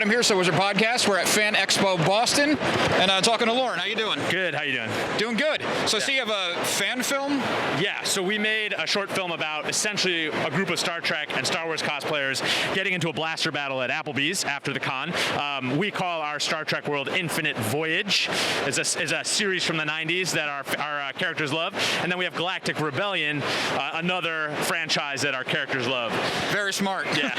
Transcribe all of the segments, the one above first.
Adam here, So Wizard Podcast. We're at FanExpo Boston, and talking to Lauren. How you doing? Good. How you doing? Doing good. So, see, you have a fan film? Yeah. So we made a short film about essentially a group of Star Trek and Star Wars cosplayers getting into a blaster battle at Applebee's after the con. We call our Star Trek world Infinite Voyage. It's a series from the 90s that our characters love, and then we have Galactic Rebellion, another franchise that our characters love. Very smart. Yeah.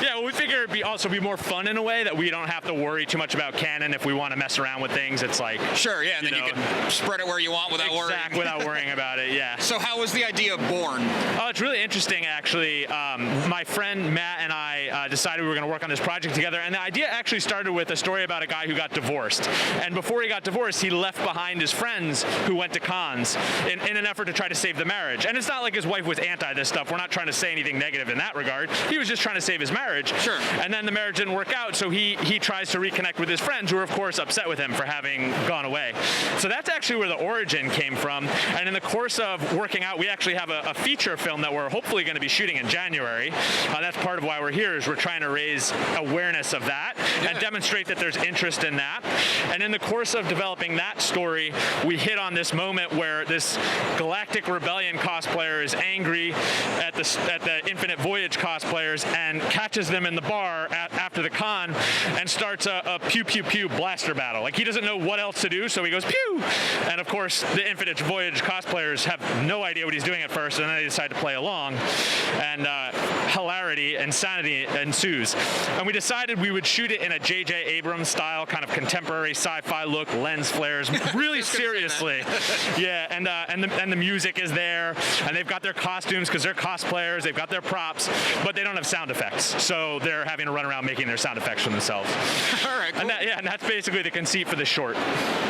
Yeah. Well, we figure it'd also be more fun in a way that we don't have to worry too much about canon. If we want to mess around with things, it's like sure, yeah, and then you can spread it where you want without worrying. Without worrying about it, yeah. So how was the idea born? Oh, it's really interesting, actually. My friend Matt and I decided we were going to work on this project together, and the idea actually started with a story about a guy who got divorced. And before he got divorced, he left behind his friends who went to cons in an effort to try to save the marriage. And it's not like his wife was anti this stuff. We're not trying to say anything negative in that regard. He was just trying to save his marriage. Sure. And then the marriage didn't work out, so he tries to reconnect with his friends, who are, of course, upset with him for having gone away. So that's actually where the origin came from. And in the course of working out, we actually have a feature film that we're hopefully going to be shooting in January. That's part of why we're here, is we're trying to raise awareness of that and demonstrate that there's interest in that. And in the course of developing that story, we hit on this moment where this Galactic Rebellion cosplayer is angry at the Infinite Voyage cosplayers and catches them in the bar after the con and starts a pew-pew-pew blaster battle. Like, he doesn't know what else to do, so he goes pew! And of course, the Infinite Voyage cosplayers have no idea what he's doing at first, and then they decide to play along. And hilarity and sanity ensues. And we decided we would shoot it in a J.J. Abrams style, kind of contemporary sci-fi look, lens flares, really seriously. Yeah, and the music is there, and they've got their costumes because they're cosplayers, they've got their props, but they don't have sound effects. So they're having to run around making their sound effects for themselves. All right, cool. And that's basically the conceit for the short.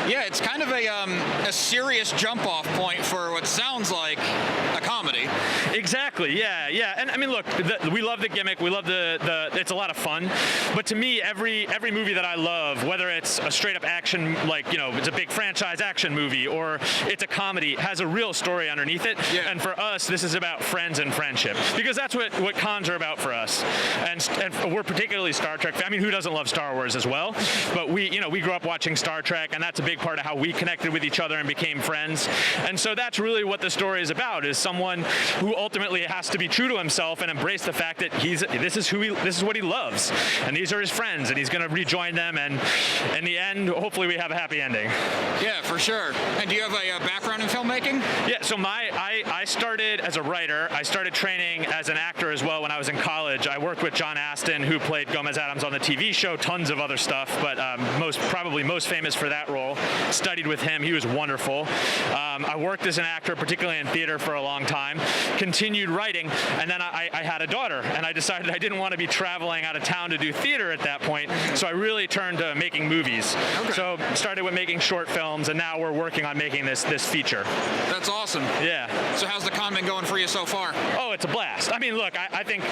Yeah, it's kind of a serious jump-off point for what sounds like a comedy. Exactly, yeah. And I mean, look, we love the gimmick, we love it's a lot of fun, but to me, every movie that I love, whether it's a straight-up action, like, it's a big franchise action movie, or it's a comedy, has a real story underneath it. Yeah. And for us, this is about friends and friendship, because that's what cons are about for us. And we're particularly Star Trek. I mean, who doesn't love Star Wars as well? But we grew up watching Star Trek, and that's a big part of how we connected with each other and became friends. And so that's really what the story is about, is someone who ultimately has to be true to himself and embrace the fact that this is what he loves, and these are his friends, and he's going to rejoin them, and in the end, hopefully we have a happy ending. Yeah, for sure. And do you have a background in filmmaking? Yeah, so I started as a writer. I started training as an actor as well when I was in college. I worked with John Astin, who played Gomez Adams on the TV show, tons of other stuff, but probably most famous for that role. Studied with him. He was wonderful. I worked as an actor, particularly in theater, for a long time. Continued writing, and then I had a daughter, and I decided I didn't want to be traveling out of town to do theater at that point, so I really turned to making movies. Okay. So started with making short films, and now we're working on making this feature. That's awesome. Yeah. So how's the con been going for you so far? Oh, it's a blast. I mean, look, I think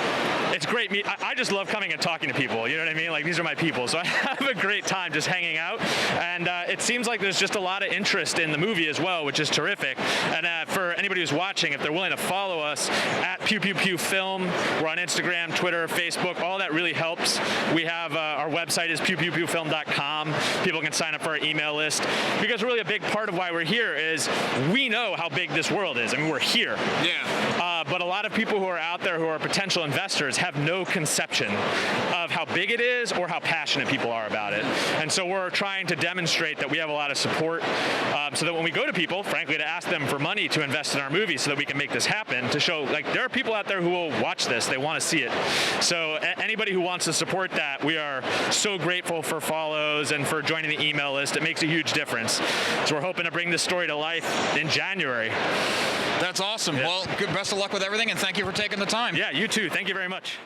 it's great. I just love coming and talking to people, you know what I mean? Like, these are my people, so I have a great time just hanging out, and it seems like there's just a lot of interest in the movie as well, which is terrific. And for anybody who's watching, if they're willing to follow us at PewPewPewFilm, we're on Instagram, Twitter, Facebook, all that really helps. We have our website is pewpewpewfilm.com. People can sign up for our email list, because really a big part of why we're here is we know how big this world is. I mean, we're here. Yeah. But a lot of people who are out there who are potential investors have no conception of how big it is or how passionate people are about it. And so we're trying to demonstrate that we have a lot of support, so that when we go to people, frankly, to ask them for money to invest in our movie so that we can make this happen, to show, like, there are people out there who will watch this, they want to see it. So anybody who wants to support that, we are so grateful for follows and for joining the email list. It makes a huge difference. So we're hoping to bring this story to life in January. That's awesome. Yeah. Well, best of luck with everything, and thank you for taking the time. Yeah, you too. Thank you very much.